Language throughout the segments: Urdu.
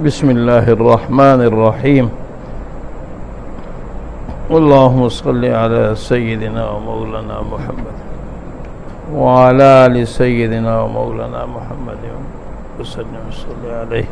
بسم اللہ الرحمن الرحیم اللہم صلی علی سیدنا و مولانا محمد وعلی آل سیدنا و مولانا محمد وسلم صلی علیہ.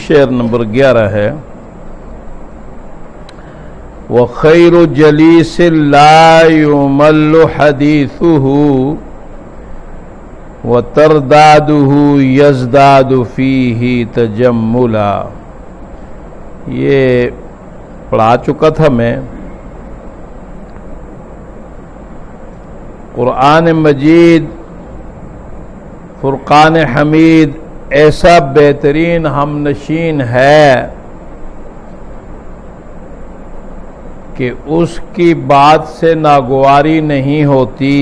شعر نمبر 11 ہے. وَخَيْرُ جَلِيسٍ لَا يُمَلُّ حَدِيثُهُ وَتَرْدَادُهُ يَزْدَادُ فِيهِ تَجَمُّلًا. یہ پڑھا چکا تھا میں. قرآن مجید فرقان حمید ایسا بہترین ہم نشین ہے کہ اس کی بات سے ناگواری نہیں ہوتی،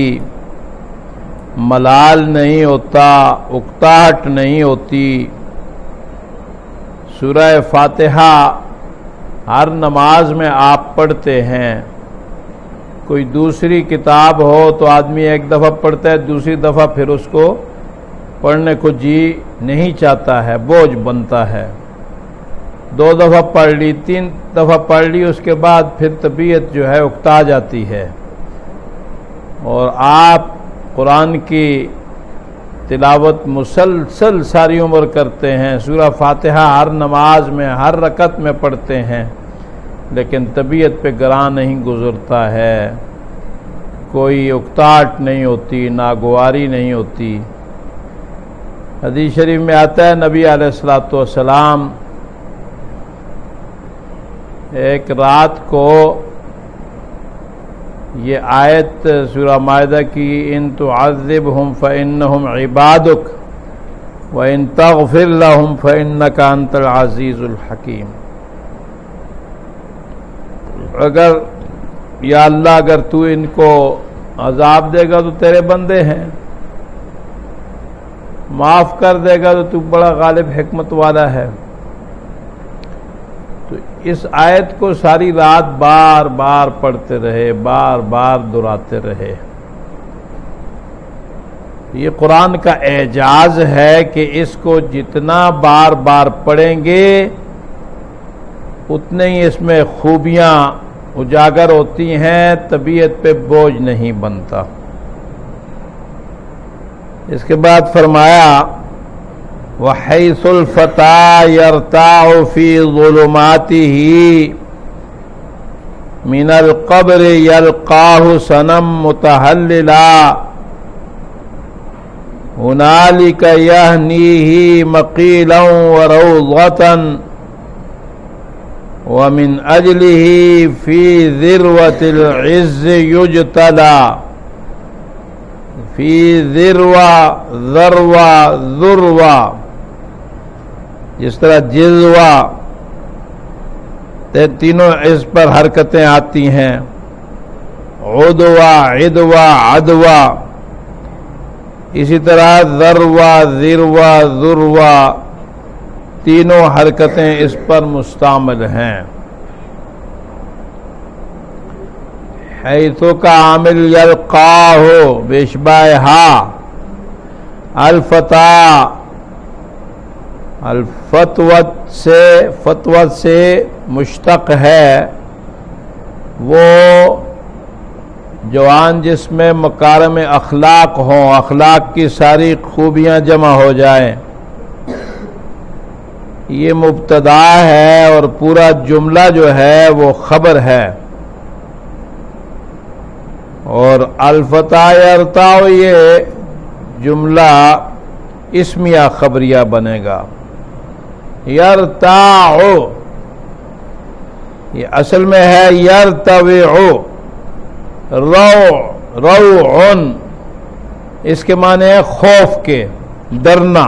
ملال نہیں ہوتا، اکتاہٹ نہیں ہوتی. سورہ فاتحہ ہر نماز میں آپ پڑھتے ہیں. کوئی دوسری کتاب ہو تو آدمی ایک دفعہ پڑھتا ہے، دوسری دفعہ پھر اس کو پڑھنے کو جی نہیں چاہتا ہے، بوجھ بنتا ہے. 2 دفعہ پڑھ لی، 3 دفعہ پڑھ لی، اس کے بعد پھر طبیعت جو ہے اکتا جاتی ہے. اور آپ قرآن کی تلاوت مسلسل ساری عمر کرتے ہیں، سورہ فاتحہ ہر نماز میں ہر رکعت میں پڑھتے ہیں، لیکن طبیعت پہ گراں نہیں گزرتا ہے، کوئی اکتاہٹ نہیں ہوتی، ناگواری نہیں ہوتی. حدیث شریف میں آتا ہے نبی علیہ الصلوۃ والسلام ایک رات کو یہ آیت سورہ مائدہ کی ان تعذبہم فإنہم عبادک وإن تغفر لہم فإنک انت العزیز الحکیم. اگر یا اللہ اگر تو ان کو عذاب دے گا تو تیرے بندے ہیں، معاف کر دے گا تو بڑا غالب حکمت والا ہے. تو اس آیت کو ساری رات بار بار پڑھتے رہے، بار بار دہراتے رہے. یہ قرآن کا اعجاز ہے کہ اس کو جتنا بار بار پڑھیں گے اتنے ہی اس میں خوبیاں اجاگر ہوتی ہیں، طبیعت پہ بوجھ نہیں بنتا. اس کے بعد فرمایا وَحَيْثُ الْفَتَى يَرْتَاعُ فِي ظُلُمَاتِهِ مِنَ الْقَبْرِ يَلْقَاهُ صَنَمٌ مُتَحَلِّلًا هُنَالِكَ يَهْنِيهِ مَقِيلًا وَرَوْضَةً وَمِنْ أَجْلِهِ فِي ذِرْوَةِ الْعِزِّ يُجْتَلَى فی ذروہ جس طرح جزوہ تینوں اس پر حرکتیں آتی ہیں، عدوہ عدوہ عدوہ، اسی طرح ذروہ تینوں حرکتیں اس پر مستعمل ہیں. حیث کا عامل یلقاہ بشبائہا فتوت سے مشتق ہے وہ جوان جس میں مکارم اخلاق ہوں، اخلاق کی ساری خوبیاں جمع ہو جائیں. یہ مبتدا ہے اور پورا جملہ جو ہے وہ خبر ہے، اور الفتى یرتاع یہ جملہ اسمیہ خبریہ بنے گا. یرتاع یہ اصل میں ہے یرتوع، روع اس کے معنی ہے خوف کے، ڈرنا.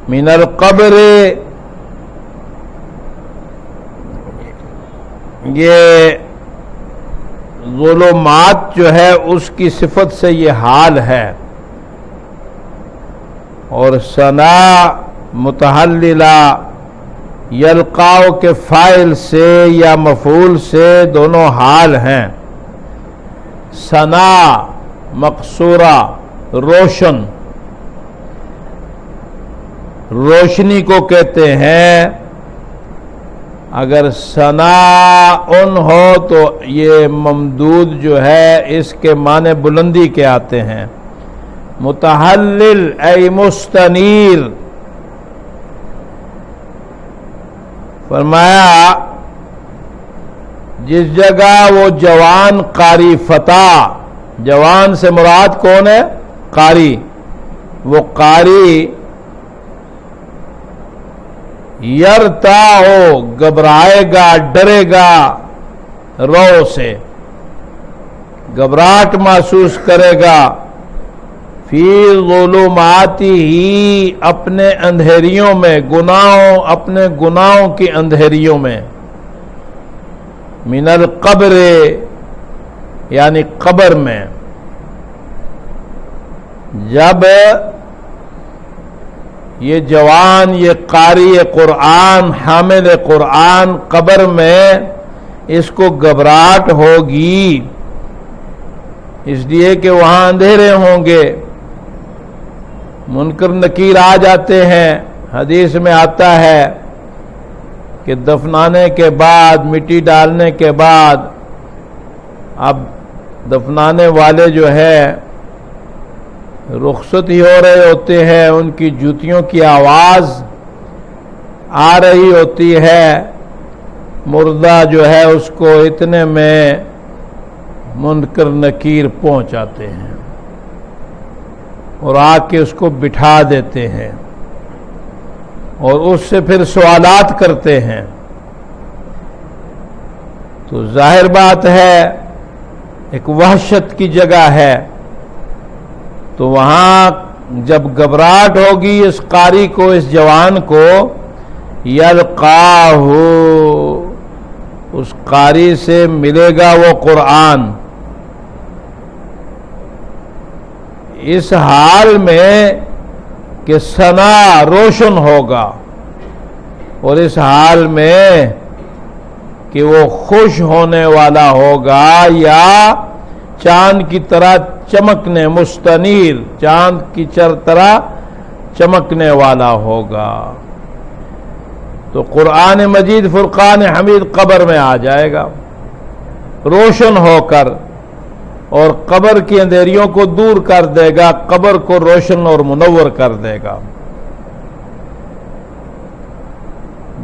من القبر یہ ظلمات جو ہے اس کی صفت سے یہ حال ہے. اور ثنا متحللہ یلقاؤ کے فاعل سے یا مفعول سے دونوں حال ہیں. ثنا مقصورہ روشن، روشنی کو کہتے ہیں. اگر ثناء ہو تو یہ ممدود جو ہے اس کے معنی بلندی کے آتے ہیں. متحلل ای مستنیر. فرمایا جس جگہ وہ جوان قاری فتح، جوان سے مراد کون ہے؟ قاری. وہ قاری یرتا ہو، گھبرائے گا، ڈرے گا، رو سے گھبراہٹ محسوس کرے گا. فی ظلماتی ہی، اپنے اندھیریوں میں، اپنے گناہوں کی اندھیریوں میں. من القبر، یعنی قبر میں. جب یہ جوان، یہ قاری قرآن، حامل قرآن قبر میں اس کو گھبراہٹ ہوگی، اس لیے کہ وہاں اندھیرے ہوں گے، منکر نکیر آ جاتے ہیں. حدیث میں آتا ہے کہ دفنانے کے بعد، مٹی ڈالنے کے بعد، اب دفنانے والے جو ہے رخصت ہی ہو رہے ہوتے ہیں، ان کی جوتیوں کی آواز آ رہی ہوتی ہے. مردہ جو ہے اس کو اتنے میں منکر نکیر پہنچ آتے ہیں اور آ کے اس کو بٹھا دیتے ہیں اور اس سے پھر سوالات کرتے ہیں. تو ظاہر بات ہے ایک وحشت کی جگہ ہے. تو وہاں جب گھبراہٹ ہوگی اس قاری کو، اس جوان کو، یلقاہ، اس قاری سے ملے گا وہ قرآن. اس حال میں کہ ثنا روشن ہوگا، اور اس حال میں کہ وہ خوش ہونے والا ہوگا، یا چاند کی طرح چمکنے، مستنیر، چاند کی طرح چمکنے والا ہوگا. تو قرآن مجید فرقان حمید قبر میں آ جائے گا روشن ہو کر، اور قبر کی اندھیریوں کو دور کر دے گا، قبر کو روشن اور منور کر دے گا.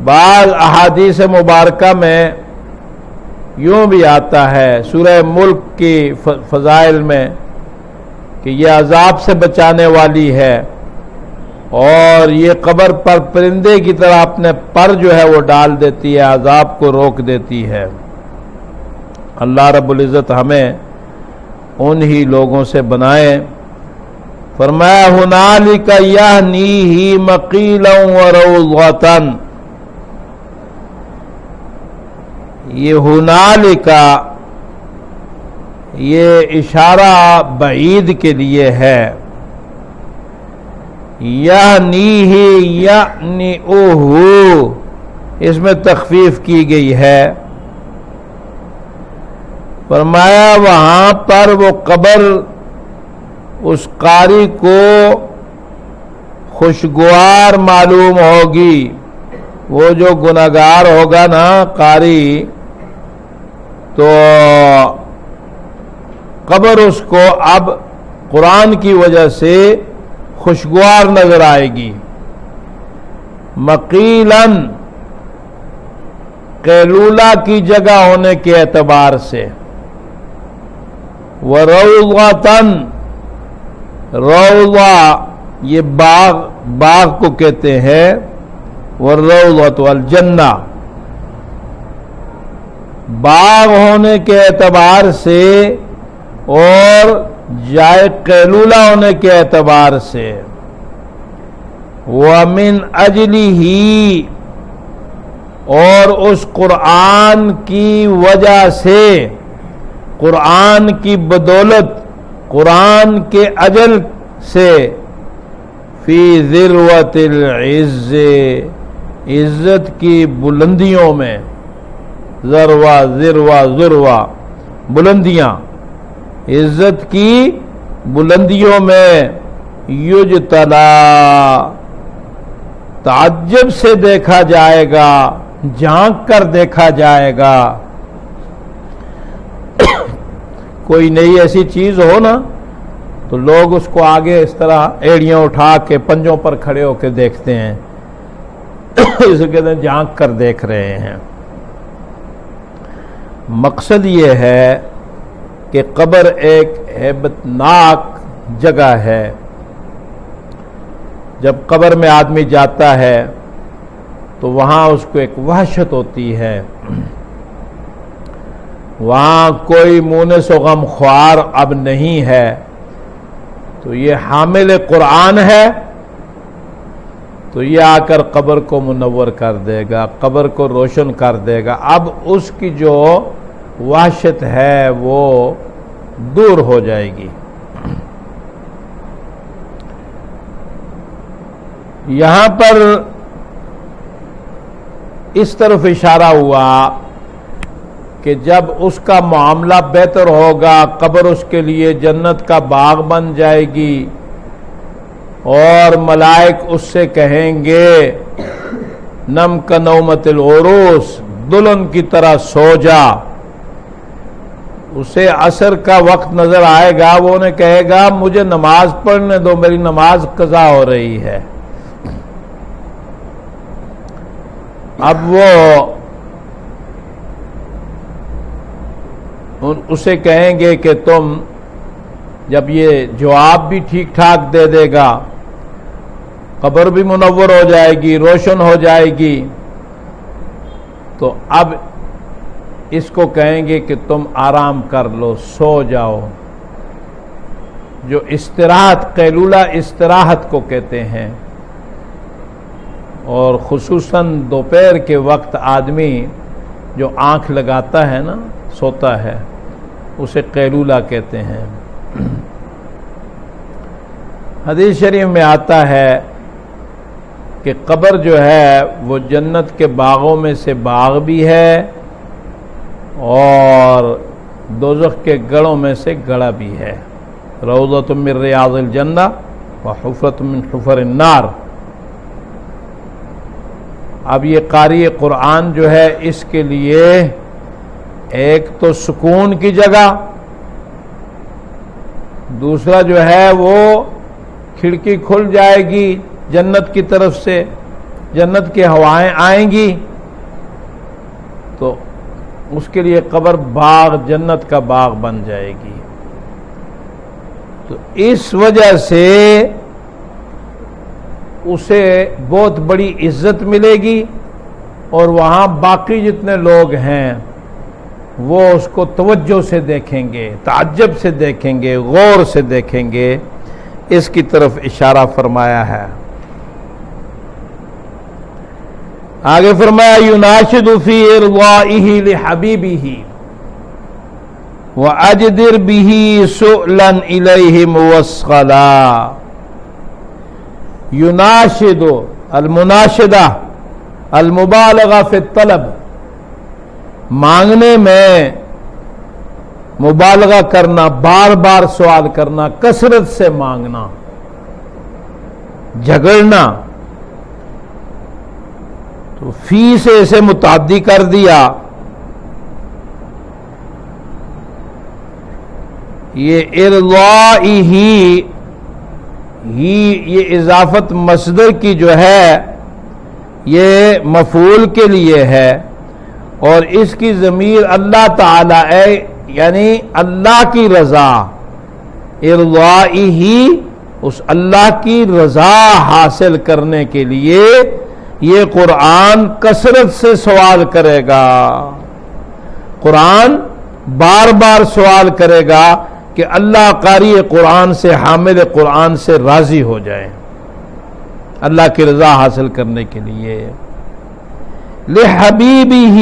بعض احادیث مبارکہ میں یوں بھی آتا ہے سورہ ملک کی فضائل میں کہ یہ عذاب سے بچانے والی ہے، اور یہ قبر پر پرندے کی طرح اپنے پر جو ہے وہ ڈال دیتی ہے، عذاب کو روک دیتی ہے. اللہ رب العزت ہمیں انہی لوگوں سے بنائے. فرمایا ہنالک یہنیہ مقیلا وروضۃ. یہ ہنالک، یہ اشارہ بعید کے لیے ہے. یعنیہ، یعنی اوہ، اس میں تخفیف کی گئی ہے. فرمایا وہاں پر وہ قبر اس قاری کو خوشگوار معلوم ہوگی. وہ جو گناہگار ہوگا نا قاری، تو قبر اس کو اب قرآن کی وجہ سے خوشگوار نظر آئے گی. مقیلاً، قیلولہ کی جگہ ہونے کے اعتبار سے. وروضۃً، روضہ یہ باغ کو کہتے ہیں. والروضۃ الجنہ، باغ ہونے کے اعتبار سے اور جائے قیلولہ ہونے کے اعتبار سے. وَمِنْ أَجْلِهِ، اور اس قرآن کی وجہ سے، قرآن کی بدولت، قرآن کے اجل سے. فی ذروۃ العز، عزت کی بلندیوں میں، ذروہ ذروہ ذروہ بلندیاں، عزت کی بلندیوں میں، یجتلا تعجب سے دیکھا جائے گا، جھانک کر دیکھا جائے گا۔ کوئی نئی ایسی چیز ہو نا تو لوگ اس کو آگے اس طرح ایڑیاں اٹھا کے پنجوں پر کھڑے ہو کے دیکھتے ہیں، اسے کہتے ہیں جھانک کر دیکھ رہے ہیں۔ مقصد یہ ہے کہ قبر ایک ہیبت ناک جگہ ہے۔ جب قبر میں آدمی جاتا ہے تو وہاں اس کو ایک وحشت ہوتی ہے، وہاں کوئی مونس و غم خوار اب نہیں ہے، تو یہ حامل قرآن ہے تو یہ آ کر قبر کو منور کر دے گا، قبر کو روشن کر دے گا۔ اب اس کی جو وحشت ہے وہ دور ہو جائے گی۔ یہاں پر اس طرف اشارہ ہوا کہ جب اس کا معاملہ بہتر ہوگا، قبر اس کے لیے جنت کا باغ بن جائے گی، اور ملائک اس سے کہیں گے نم کنومت العروس، دلہن کی طرح سو جا۔ اسے عصر کا وقت نظر آئے گا، وہ انہیں کہے گا مجھے نماز پڑھنے دو، میری نماز قضا ہو رہی ہے۔ اب وہ اسے کہیں گے کہ تم، جب یہ جواب بھی ٹھیک ٹھاک دے دے گا، قبر بھی منور ہو جائے گی، روشن ہو جائے گی، تو اب اس کو کہیں گے کہ تم آرام کر لو، سو جاؤ۔ جو استراحت، قیلولہ استراحت کو کہتے ہیں، اور خصوصاً دوپہر کے وقت آدمی جو آنکھ لگاتا ہے نا، سوتا ہے، اسے قیلولہ کہتے ہیں۔ حدیث شریف میں آتا ہے کہ قبر جو ہے وہ جنت کے باغوں میں سے باغ بھی ہے اور دوزخ کے گڑھوں میں سے گڑھا بھی ہے۔ روضۃ من ریاض الجنہ وحفرۃ من حفر النار۔ اب یہ قاری قرآن جو ہے اس کے لیے ایک تو سکون کی جگہ، دوسرا جو ہے وہ کھڑکی کھل جائے گی جنت کی طرف سے، جنت کی ہوائیں آئیں گی، تو اس کے لیے قبر باغ، جنت کا باغ بن جائے گی۔ تو اس وجہ سے اسے بہت بڑی عزت ملے گی، اور وہاں باقی جتنے لوگ ہیں وہ اس کو توجہ سے دیکھیں گے، تعجب سے دیکھیں گے، غور سے دیکھیں گے۔ اس کی طرف اشارہ فرمایا ہے۔ آگے فرمایا یناشد فی ارضائہ لحبیبہ وَأَجْدِرْ بِهِ سُؤْلًا إِلَيْهِ مُوَصَّلًا۔ یناشد، المناشدہ، المبالغہ فی الطلب، مانگنے میں مبالغہ کرنا، بار بار سوال کرنا، کثرت سے مانگنا، جھگڑنا۔ تو فی سے اسے متعدی کر دیا، یہ ارضائی ہی یہ اضافت مصدر کی جو ہے یہ مفعول کے لیے ہے، اور اس کی ضمیر اللہ تعالی ہے، یعنی اللہ کی رضا، ارضائی ہی، اس اللہ کی رضا حاصل کرنے کے لیے یہ قرآن کثرت سے سوال کرے گا، قرآن بار بار سوال کرے گا کہ اللہ قاری قرآن سے، حامل قرآن سے راضی ہو جائے، اللہ کی رضا حاصل کرنے کے لیے۔ لحبیبہ،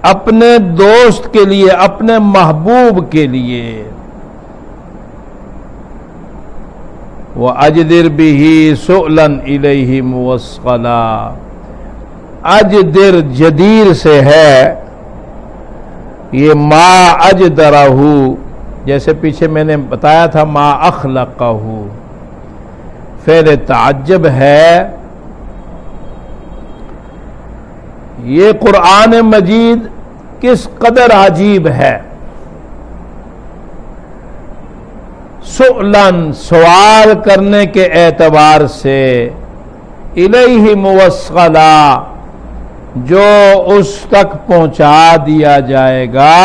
اپنے دوست کے لیے، اپنے محبوب کے لیے۔ وَأَجْدِرْ بِهِ سُؤْلًا إِلَيْهِ مُوَصَّلًا. اجدر جدیر سے ہے، یہ ما اجدرہ، جیسے پیچھے میں نے بتایا تھا ما اخلقہ، فعل تعجب ہے. یہ قرآن مجید کس قدر عجیب ہے. سؤلاً سوال کرنے کے اعتبار سے، الیہ موصلا جو اس تک پہنچا دیا جائے گا،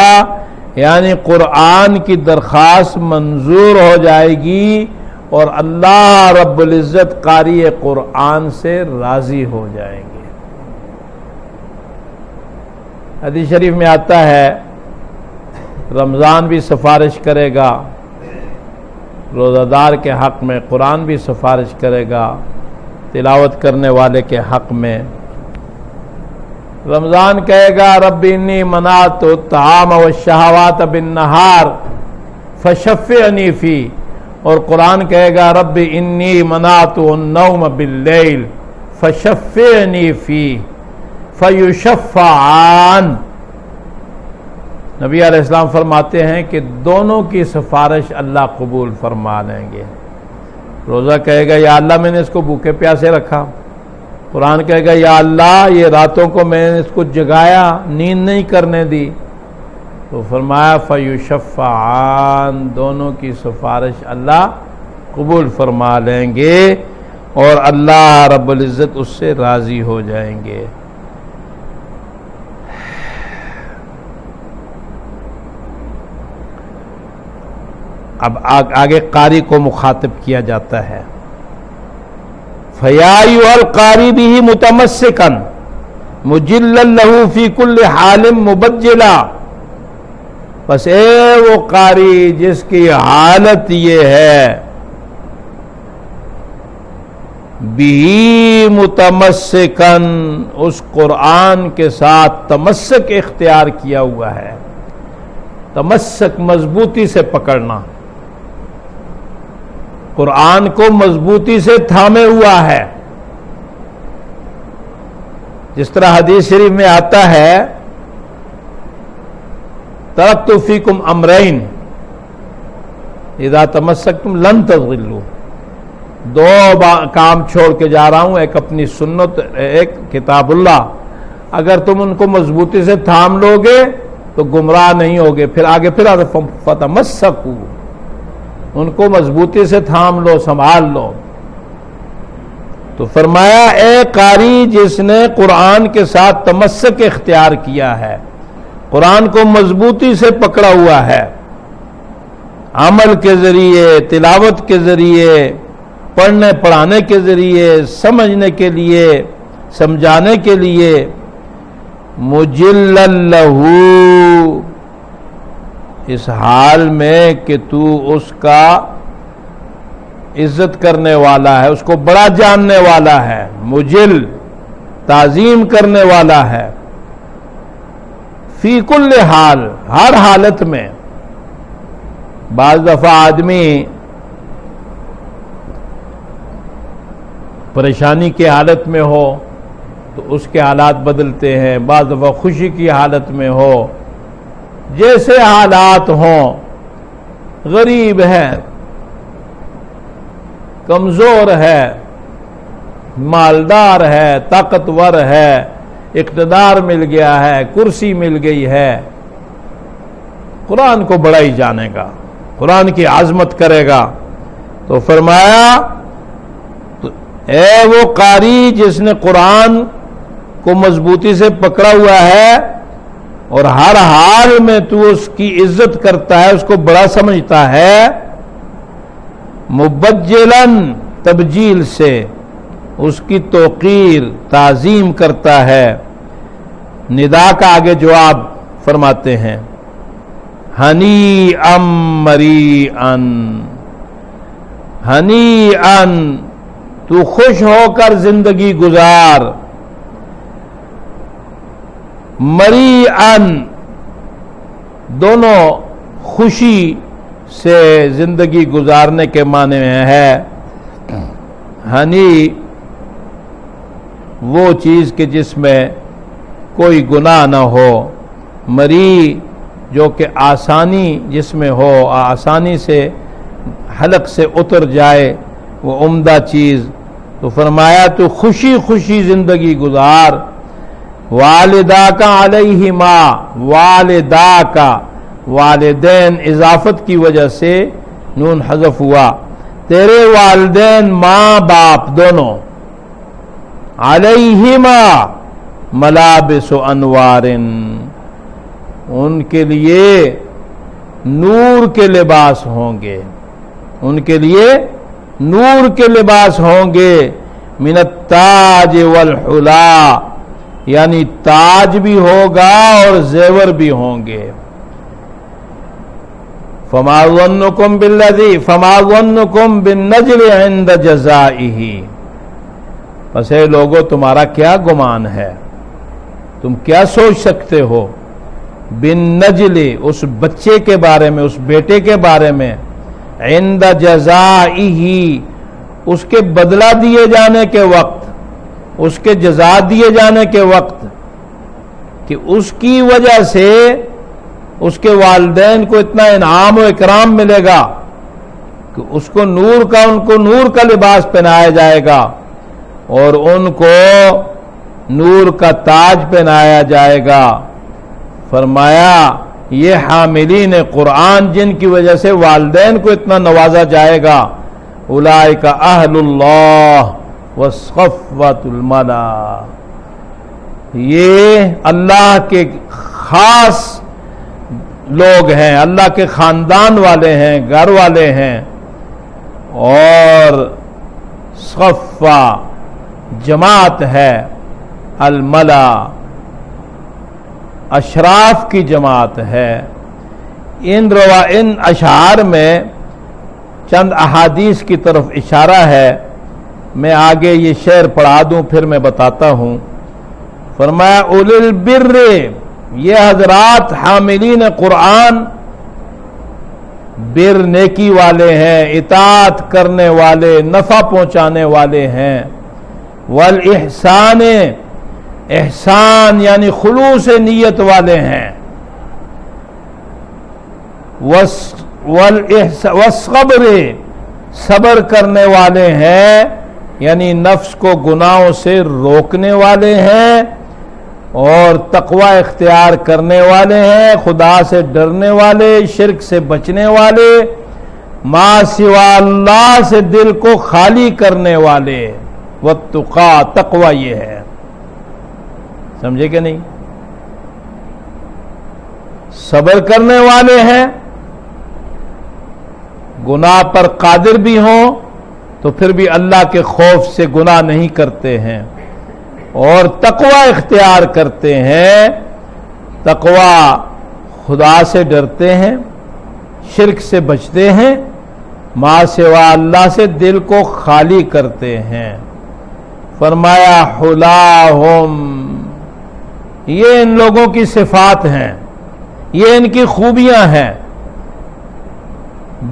یعنی قرآن کی درخواست منظور ہو جائے گی اور اللہ رب العزت قاری قرآن سے راضی ہو جائیں گے. حدیث شریف میں آتا ہے رمضان بھی سفارش کرے گا، روزہ دار کے حق میں قرآن بھی سفارش کرے گا، تلاوت کرنے والے کے حق میں. رمضان کہے گا رب انی منعت الطعام والشہوات بالنہار فشفعنی فی، اور قرآن کہے گا رب انی منعت النوم باللیل فشفعنی فی فیشفعان. نبی علیہ السلام فرماتے ہیں کہ دونوں کی سفارش اللہ قبول فرما لیں گے. روزہ کہے گا یا اللہ میں نے اس کو بھوکے پیاسے رکھا، قرآن کہے گا یا اللہ یہ راتوں کو میں نے اس کو جگایا، نیند نہیں کرنے دی، تو فرمایا فیشفعان، دونوں کی سفارش اللہ قبول فرما لیں گے اور اللہ رب العزت اس سے راضی ہو جائیں گے. اب آگے قاری کو مخاطب کیا جاتا ہے. فَيَا أَيُّهَا الْقَارِي بِهِ مُتَمَسِّكًا مُجِلًّا لَهُ فِي كُلِّ حَالٍ مُبَجِّلًا. بس اے وہ قاری جس کی حالت یہ ہے بِهِ مُتَمَسِّكًا، اس قرآن کے ساتھ تمسک اختیار کیا ہوا ہے. تمسک مضبوطی سے پکڑنا، قرآن کو مضبوطی سے تھامے ہوا ہے. جس طرح حدیث شریف میں آتا ہے ترکت فیکم امرین اذا تمسکتم لن تضلوا، دو کام چھوڑ کے جا رہا ہوں، ایک اپنی سنت، ایک کتاب اللہ. اگر تم ان کو مضبوطی سے تھام لو گے تو گمراہ نہیں ہوگے. پھر آگے فتمسکوا، ان کو مضبوطی سے تھام لو، سنبھال لو. تو فرمایا اے قاری جس نے قرآن کے ساتھ تمسک اختیار کیا ہے، قرآن کو مضبوطی سے پکڑا ہوا ہے، عمل کے ذریعے، تلاوت کے ذریعے، پڑھنے پڑھانے کے ذریعے، سمجھنے کے لیے، سمجھانے کے لیے، مجلل لہو، اس حال میں کہ تو اس کا عزت کرنے والا ہے، اس کو بڑا جاننے والا ہے، مجل تعظیم کرنے والا ہے. فی کل حال، ہر حالت میں. بعض دفعہ آدمی پریشانی کی حالت میں ہو تو اس کے حالات بدلتے ہیں، بعض دفعہ خوشی کی حالت میں ہو، جیسے حالات ہوں. غریب ہے، کمزور ہے، مالدار ہے، طاقتور ہے، اقتدار مل گیا ہے، کرسی مل گئی ہے، قرآن کو بڑا ہی جانے گا، قرآن کی عظمت کرے گا. تو فرمایا اے وہ قاری جس نے قرآن کو مضبوطی سے پکڑا ہوا ہے اور ہر حال میں تو اس کی عزت کرتا ہے، اس کو بڑا سمجھتا ہے، مبجلاً تبجیل سے اس کی توقیر تعظیم کرتا ہے. ندا کا آگے جواب فرماتے ہیں ہنی ام مری ان، ہنی ان، تو خوش ہو کر زندگی گزار. مری ان، دونوں خوشی سے زندگی گزارنے کے معنی میں ہے. ہنی وہ چیز کہ جس میں کوئی گناہ نہ ہو، مری جو کہ آسانی جس میں ہو، آسانی سے حلق سے اتر جائے وہ عمدہ چیز. تو فرمایا تو خوشی خوشی زندگی گزار. والدہ کا علیہما، والدہ کا والدین اضافت کی وجہ سے نون حذف ہوا، تیرے والدین ماں باپ دونوں، علیہما ملابس انوار، ان کے لیے نور کے لباس ہوں گے، ان کے لیے نور کے لباس ہوں گے. من التاج والحلا، یعنی تاج بھی ہوگا اور زیور بھی ہوں گے. فما ظنکم بالذی فما ظنکم بالنجل عند جزائہ، پس اے لوگو تمہارا کیا گمان ہے، تم کیا سوچ سکتے ہو بالنجل، اس بچے کے بارے میں، اس بیٹے کے بارے میں، عند جزائہ، اس کے بدلہ دیے جانے کے وقت، اس کے جزا دیے جانے کے وقت، کہ اس کی وجہ سے اس کے والدین کو اتنا انعام و اکرام ملے گا کہ اس کو نور کا، ان کو نور کا لباس پہنایا جائے گا اور ان کو نور کا تاج پہنایا جائے گا. فرمایا یہ حاملین قرآن جن کی وجہ سے والدین کو اتنا نوازا جائے گا، اولئک اہل اللہ وصفوۃ الملا، یہ اللہ کے خاص لوگ ہیں، اللہ کے خاندان والے ہیں، گھر والے ہیں. اور صفہ جماعت ہے، الملا اشراف کی جماعت ہے. ان اشعار میں چند احادیث کی طرف اشارہ ہے، میں آگے یہ شعر پڑھا دوں پھر میں بتاتا ہوں. فرمایا اولی البر، یہ حضرات حاملین قرآن بر نیکی والے ہیں، اطاعت کرنے والے، نفع پہنچانے والے ہیں. والاحسان، احسان یعنی خلوص نیت والے ہیں. والصبر، صبر کرنے والے ہیں، یعنی نفس کو گناہوں سے روکنے والے ہیں اور تقوی اختیار کرنے والے ہیں، خدا سے ڈرنے والے، شرک سے بچنے والے، ما سوا اللہ سے دل کو خالی کرنے والے. والتقا، تقوی یہ ہے، سمجھے کہ نہیں؟ صبر کرنے والے ہیں، گناہ پر قادر بھی ہوں تو پھر بھی اللہ کے خوف سے گناہ نہیں کرتے ہیں، اور تقوی اختیار کرتے ہیں. تقوی خدا سے ڈرتے ہیں، شرک سے بچتے ہیں، ما سوا اللہ سے دل کو خالی کرتے ہیں. فرمایا حلاہم، یہ ان لوگوں کی صفات ہیں، یہ ان کی خوبیاں ہیں.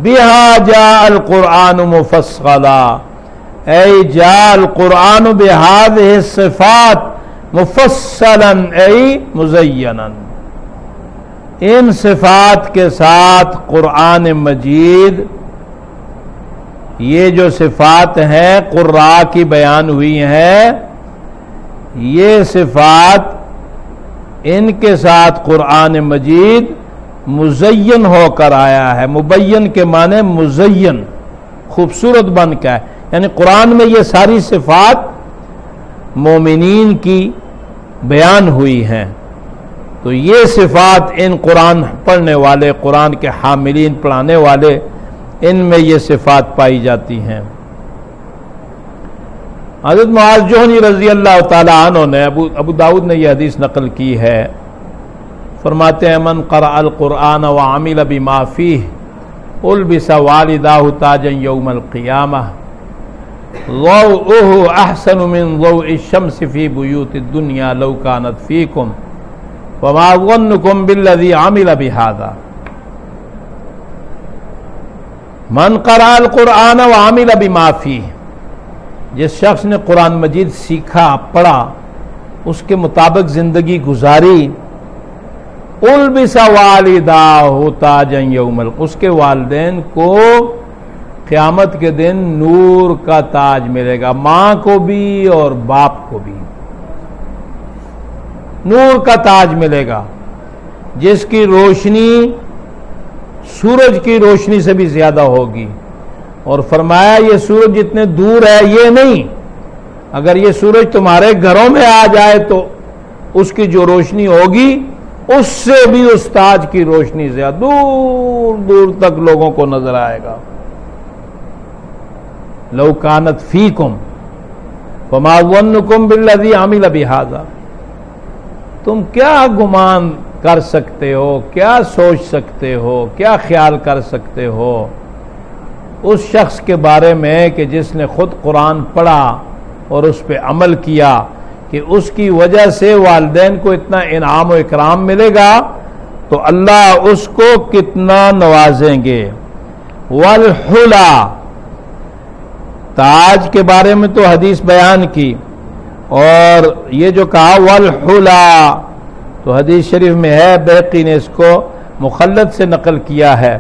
بہا جاء القرآن مفصلا، اے جاء القرآن بہذه الصفات مفصلا اے مزینا، ان صفات کے ساتھ قرآن مجید، یہ جو صفات ہیں قراء کی بیان ہوئی ہیں، یہ صفات ان کے ساتھ قرآن مجید مزین ہو کر آیا ہے. مبین کے معنی مزین، خوبصورت بن کے ہے، یعنی قرآن میں یہ ساری صفات مومنین کی بیان ہوئی ہیں. تو یہ صفات ان قرآن پڑھنے والے، قرآن کے حاملین، پڑھانے والے، ان میں یہ صفات پائی جاتی ہیں. حضرت معاذ جوہنی رضی اللہ تعالی عنہ نے، ابو داؤد نے یہ حدیث نقل کی ہے، فرماتے ہیں من قرأ القرآن وعمل بما فیہ البس والداہ تاجا یوم القیامہ ضوءہ احسن من ضوء الشمس فی بیوت الدنیا لو کانت فیکم وما ظنکم بالذی عمل بہذا. من قرأ القرآن وعمل بما فیہ، جس شخص نے قرآن مجید سیکھا پڑھا اس کے مطابق زندگی گزاری، البس والداہ تاجا یوم اس کے والدین کو قیامت کے دن نور کا تاج ملے گا، ماں کو بھی اور باپ کو بھی نور کا تاج ملے گا، جس کی روشنی سورج کی روشنی سے بھی زیادہ ہوگی۔ اور فرمایا یہ سورج جتنے دور ہے یہ نہیں، اگر یہ سورج تمہارے گھروں میں آ جائے تو اس کی جو روشنی ہوگی اس سے بھی اس تاج کی روشنی زیادہ دور دور تک لوگوں کو نظر آئے گا۔ لو کانت فیکم فما ظنکم بالذی عمل بہذا، تم کیا گمان کر سکتے ہو، کیا سوچ سکتے ہو، کیا خیال کر سکتے ہو اس شخص کے بارے میں کہ جس نے خود قرآن پڑھا اور اس پہ عمل کیا، کہ اس کی وجہ سے والدین کو اتنا انعام و اکرام ملے گا تو اللہ اس کو کتنا نوازیں گے۔ والحلا، تاج کے بارے میں تو حدیث بیان کی، اور یہ جو کہا والحلا تو حدیث شریف میں ہے، بہقی نے اس کو مخلد سے نقل کیا ہے،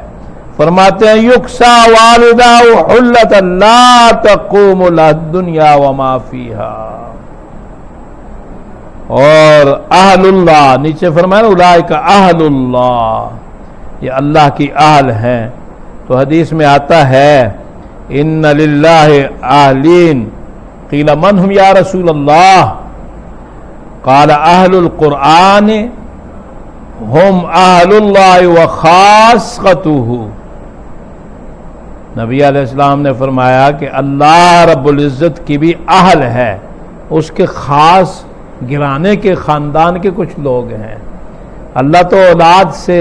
فرماتے ہیں یکسا والدہ حلت لا تقوم لہ الدنیا وما فیہا، اور اہل اللہ نیچے فرمایا اولئک اہل اللہ، یہ اللہ کی اہل ہیں۔ تو حدیث میں آتا ہے ان للہ اہلین، قیل من ہم یا رسول اللہ، قال اہل القرآن ہم اہل اللہ وخاصتہ، نبی علیہ السلام نے فرمایا کہ اللہ رب العزت کی بھی اہل ہے، اس کے خاص گرانے کے خاندان کے کچھ لوگ ہیں۔ اللہ تو اولاد سے،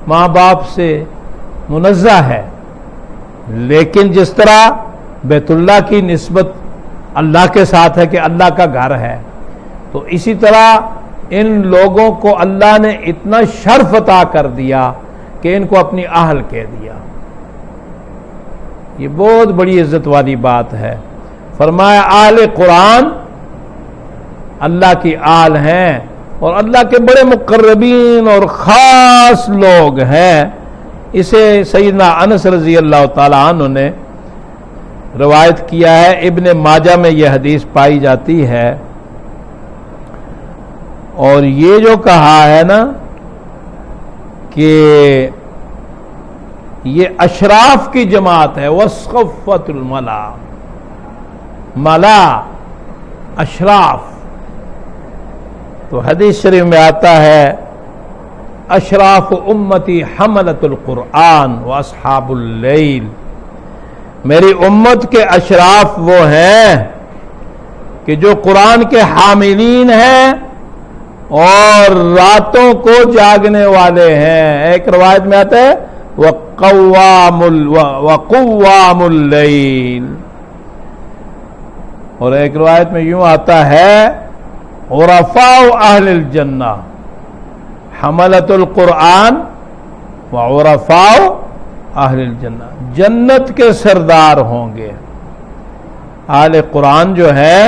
ماں باپ سے منزہ ہے، لیکن جس طرح بیت اللہ کی نسبت اللہ کے ساتھ ہے کہ اللہ کا گھر ہے، تو اسی طرح ان لوگوں کو اللہ نے اتنا شرف عطا کر دیا کہ ان کو اپنی اہل کہہ دیا۔ یہ بہت بڑی عزت والی بات ہے۔ فرمایا اہل قرآن اللہ کی آل ہیں اور اللہ کے بڑے مقربین اور خاص لوگ ہیں۔ اسے سیدنا انس رضی اللہ تعالی عنہ نے روایت کیا ہے، ابن ماجہ میں یہ حدیث پائی جاتی ہے، اور یہ جو کہا ہے نا کہ یہ اشراف کی جماعت ہے، وصفت الملا، ملا اشراف، تو حدیث شریف میں آتا ہے اشراف امتی حملت القرآن واصحاب اللیل، میری امت کے اشراف وہ ہیں کہ جو قرآن کے حاملین ہیں اور راتوں کو جاگنے والے ہیں۔ ایک روایت میں آتا ہے وقوام اللیل، اور ایک روایت میں یوں آتا ہے عرفاء اہل الجنہ، حملت القرآن وعرفاء اہل الجنہ، جنت کے سردار ہوں گے۔ اہل قرآن جو ہے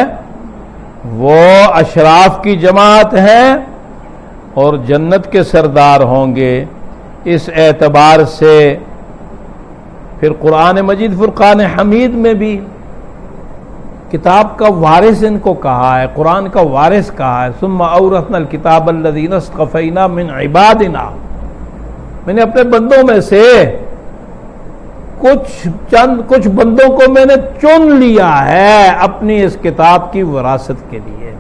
وہ اشراف کی جماعت ہے اور جنت کے سردار ہوں گے۔ اس اعتبار سے پھر قرآن مجید فرقان حمید میں بھی کتاب کا وارث ان کو کہا ہے، قرآن کا وارث کہا ہے۔ ثم اورثنا الکتاب الذین اصطفینا من عبادنا، میں نے اپنے بندوں میں سے کچھ بندوں کو میں نے چن لیا ہے اپنی اس کتاب کی وراثت کے لیے۔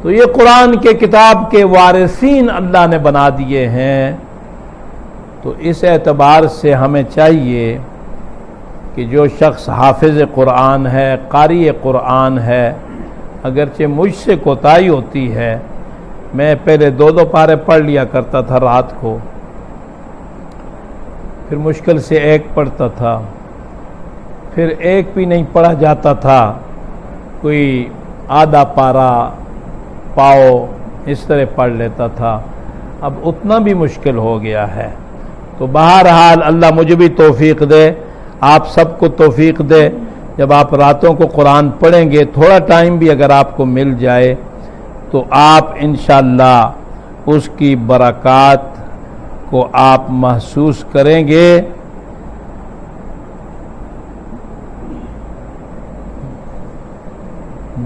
تو یہ قرآن کے کتاب کے وارثین اللہ نے بنا دیے ہیں۔ تو اس اعتبار سے ہمیں چاہیے کہ جو شخص حافظ قرآن ہے، قاری قرآن ہے، اگرچہ مجھ سے کوتاہی ہوتی ہے، میں پہلے 2 پارے پڑھ لیا کرتا تھا رات کو، پھر مشکل سے 1 پڑھتا تھا، پھر 1 بھی نہیں پڑھا جاتا تھا، کوئی آدھا پارا پاؤ اس طرح پڑھ لیتا تھا، اب اتنا بھی مشکل ہو گیا ہے۔ تو بہرحال اللہ مجھے بھی توفیق دے، آپ سب کو توفیق دے، جب آپ راتوں کو قرآن پڑھیں گے، تھوڑا ٹائم بھی اگر آپ کو مل جائے تو آپ انشاءاللہ اس کی برکات کو آپ محسوس کریں گے۔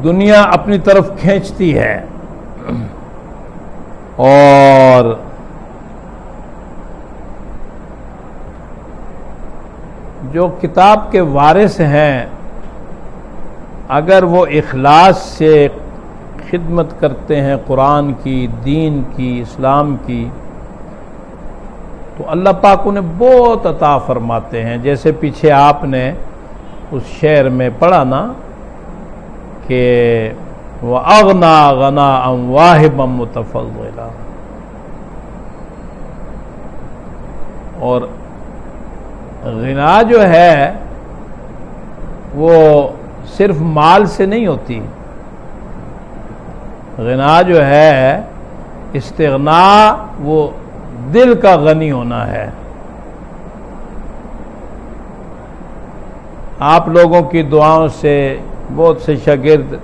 دنیا اپنی طرف کھینچتی ہے اور جو کتاب کے وارث ہیں اگر وہ اخلاص سے خدمت کرتے ہیں قرآن کی، دین کی، اسلام کی، تو اللہ پاک انہیں بہت عطا فرماتے ہیں۔ جیسے پیچھے آپ نے اس شعر میں پڑھا نا کہ وَأَغْنَى غَنَاءً وَاهِبًا مُتَفَضِّلًا، اور غنا جو ہے وہ صرف مال سے نہیں ہوتی، غنا جو ہے استغنا وہ دل کا غنی ہونا ہے۔ آپ لوگوں کی دعاؤں سے بہت سے شاگرد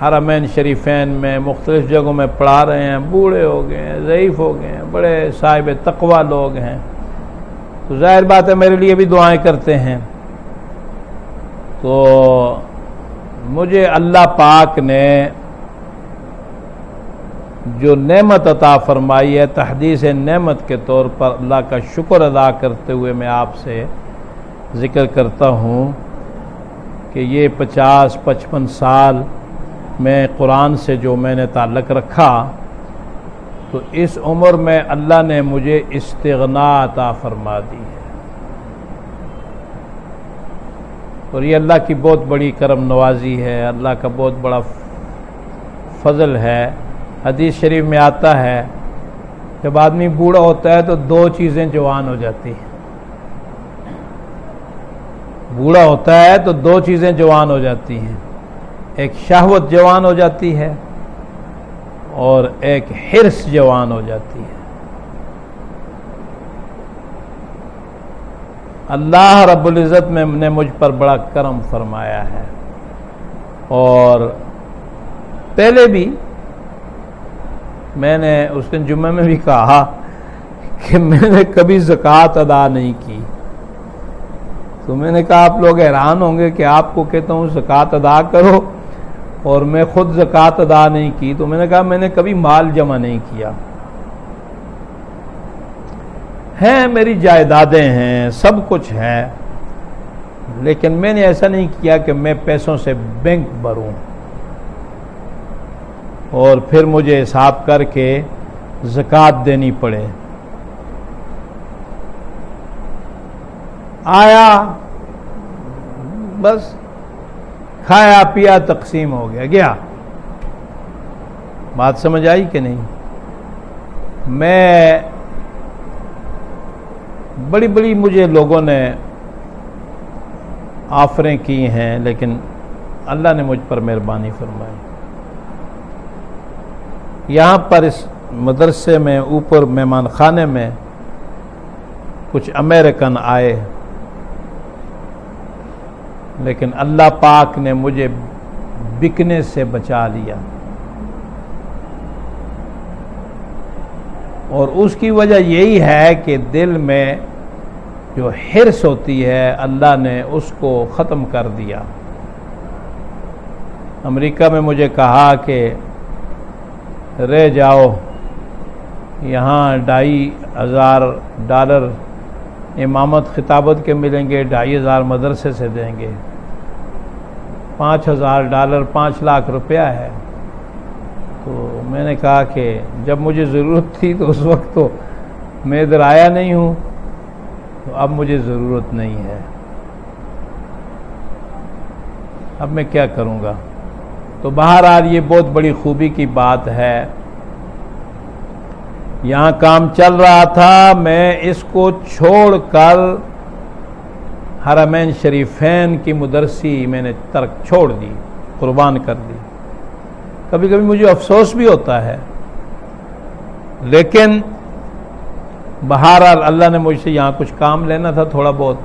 حرمین شریفین میں مختلف جگہوں میں پڑھا رہے ہیں، بوڑھے ہو گئے ہیں، ضعیف ہو گئے ہیں، بڑے صاحب تقوی لوگ ہیں، تو ظاہر بات ہے میرے لیے بھی دعائیں کرتے ہیں۔ تو مجھے اللہ پاک نے جو نعمت عطا فرمائی ہے، تحدیث نعمت کے طور پر اللہ کا شکر ادا کرتے ہوئے میں آپ سے ذکر کرتا ہوں کہ یہ 50-55 سال میں قرآن سے جو میں نے تعلق رکھا، تو اس عمر میں اللہ نے مجھے استغنا عطا فرما دی ہے، اور یہ اللہ کی بہت بڑی کرم نوازی ہے، اللہ کا بہت بڑا فضل ہے۔ حدیث شریف میں آتا ہے جب آدمی بوڑھا ہوتا ہے تو 2 چیزیں جوان ہو جاتی ہیں، بوڑھا ہوتا ہے تو 2 چیزیں جوان ہو جاتی ہیں، ایک شہوت جوان ہو جاتی ہے اور ایک حرص جوان ہو جاتی ہے۔ اللہ رب العزت نے مجھ پر بڑا کرم فرمایا ہے، اور پہلے بھی میں نے اس دن جمعہ میں بھی کہا کہ میں نے کبھی زکوٰۃ ادا نہیں کی، تو میں نے کہا آپ لوگ حیران ہوں گے کہ آپ کو کہتا ہوں زکوٰۃ ادا کرو اور میں خود زکوٰۃ ادا نہیں کی، تو میں نے کہا میں نے کبھی مال جمع نہیں کیا، ہیں میری جائیدادیں ہیں، سب کچھ ہے، لیکن میں نے ایسا نہیں کیا کہ میں پیسوں سے بینک بھروں اور پھر مجھے حساب کر کے زکوٰۃ دینی پڑے۔ آیا بس کھایا پیا تقسیم ہو گیا، بات سمجھ آئی کہ نہیں؟ میں بڑی بڑی مجھے لوگوں نے آفریں کی ہیں، لیکن اللہ نے مجھ پر مہربانی فرمائی۔ یہاں پر اس مدرسے میں اوپر مہمان خانے میں کچھ امریکن آئے، لیکن اللہ پاک نے مجھے بکنے سے بچا لیا، اور اس کی وجہ یہی ہے کہ دل میں جو حرص ہوتی ہے اللہ نے اس کو ختم کر دیا۔ امریکہ میں مجھے کہا کہ رہ جاؤ، یہاں $2,500 امامت خطابت کے ملیں گے، 2,500 مدرسے سے دیں گے، $5,000 5 لاکھ روپیہ ہے۔ تو میں نے کہا کہ جب مجھے ضرورت تھی تو اس وقت تو میں ادھر آیا نہیں ہوں، تو اب مجھے ضرورت نہیں ہے، اب میں کیا کروں گا؟ تو بہرحال یہ بہت بڑی خوبی کی بات ہے، یہاں کام چل رہا تھا، میں اس کو چھوڑ کر حرمین شریفین کی مدرسی میں نے چھوڑ دی، قربان کر دی۔ کبھی کبھی مجھے افسوس بھی ہوتا ہے، لیکن بہرحال اللہ نے مجھ سے یہاں کچھ کام لینا تھا تھوڑا بہت،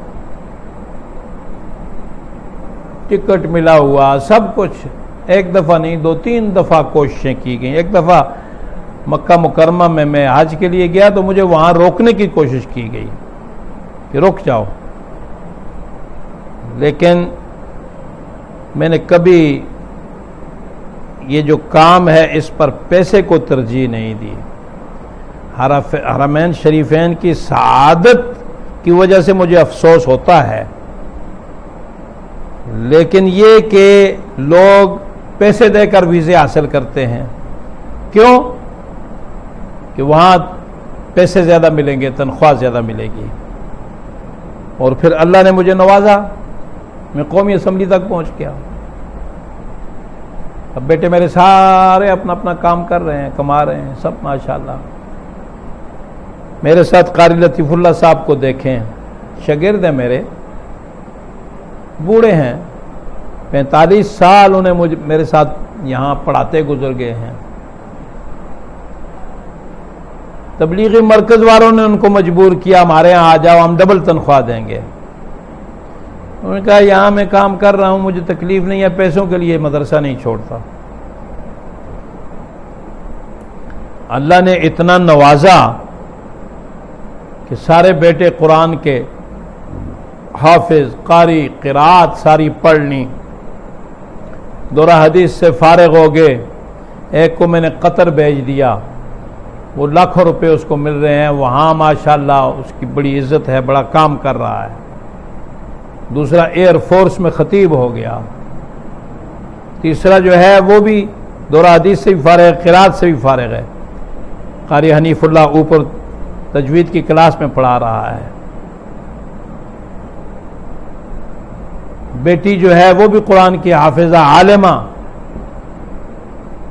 ٹکٹ ملا ہوا سب کچھ، ایک دفعہ نہیں 2-3 دفعہ کوششیں کی گئیں. ایک دفعہ مکہ مکرمہ میں حج کے لیے گیا تو مجھے وہاں روکنے کی کوشش کی گئی کہ رک جاؤ، لیکن میں نے کبھی یہ جو کام ہے اس پر پیسے کو ترجیح نہیں دی. حرمین شریفین کی سعادت کی وجہ سے مجھے افسوس ہوتا ہے، لیکن یہ کہ لوگ پیسے دے کر ویزے حاصل کرتے ہیں. کیوں؟ کہ وہاں پیسے زیادہ ملیں گے، تنخواہ زیادہ ملے گی. اور پھر اللہ نے مجھے نوازا، میں قومی اسمبلی تک پہنچ گیا. اب بیٹے میرے سارے اپنا اپنا کام کر رہے ہیں، کما رہے ہیں سب ماشاءاللہ. میرے ساتھ قاری لطیف اللہ صاحب کو دیکھیں، شاگرد ہیں میرے، بوڑھے ہیں، 45 سال انہیں میرے ساتھ یہاں پڑھاتے گزر گئے ہیں. تبلیغی مرکز والوں نے ان کو مجبور کیا ہمارے یہاں آ جاؤ، ہم ڈبل تنخواہ دیں گے. انہوں نے کہا یہاں میں کام کر رہا ہوں، مجھے تکلیف نہیں ہے، پیسوں کے لیے مدرسہ نہیں چھوڑتا. اللہ نے اتنا نوازا کہ سارے بیٹے قرآن کے حافظ، قاری، قرات ساری پڑھ لی، دورہ حدیث سے فارغ ہو گئے. ایک کو میں نے قطر بھیج دیا، وہ لاکھوں روپے اس کو مل رہے ہیں وہاں ماشاءاللہ، اس کی بڑی عزت ہے، بڑا کام کر رہا ہے. دوسرا ایئر فورس میں خطیب ہو گیا. تیسرا جو ہے وہ بھی دورہ حدیث سے بھی فارغ ہے، قرات سے بھی فارغ ہے. قاری حنیف اللہ اوپر تجوید کی کلاس میں پڑھا رہا ہے. بیٹی جو ہے وہ بھی قرآن کی حافظہ عالمہ،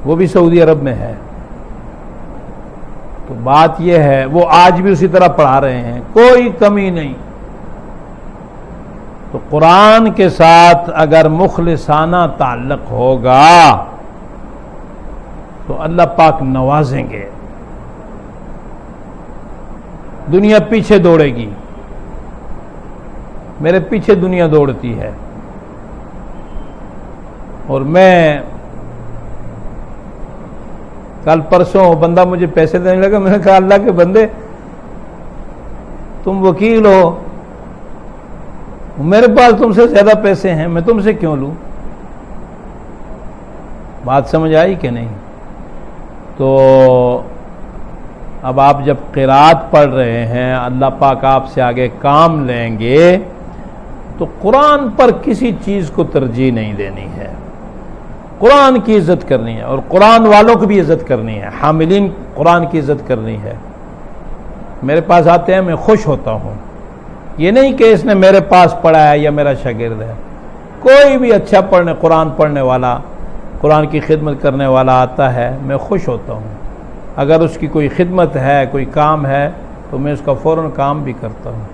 وہ بھی سعودی عرب میں ہے. تو بات یہ ہے وہ آج بھی اسی طرح پڑھا رہے ہیں، کوئی کمی نہیں. تو قرآن کے ساتھ اگر مخلصانہ تعلق ہوگا تو اللہ پاک نوازیں گے. دنیا پیچھے دوڑے گی، میرے پیچھے دنیا دوڑتی ہے. اور میں کل پرسوں بندہ مجھے پیسے دینے لگا، میں نے کہا اللہ کے بندے تم وکیل ہو، میرے پاس تم سے زیادہ پیسے ہیں، میں تم سے کیوں لوں؟ بات سمجھ آئی کہ نہیں؟ تو اب آپ جب قرات پڑھ رہے ہیں، اللہ پاک آپ سے آگے کام لیں گے، تو قرآن پر کسی چیز کو ترجیح نہیں دینی ہے. قرآن کی عزت کرنی ہے، اور قرآن والوں کی بھی عزت کرنی ہے، حاملین قرآن کی عزت کرنی ہے. میرے پاس آتے ہیں میں خوش ہوتا ہوں. یہ نہیں کہ اس نے میرے پاس پڑھا ہے یا میرا شاگرد ہے. کوئی بھی اچھا قرآن پڑھنے والا، قرآن کی خدمت کرنے والا آتا ہے، میں خوش ہوتا ہوں. اگر اس کی کوئی خدمت ہے، کوئی کام ہے، تو میں اس کا فوراً کام بھی کرتا ہوں.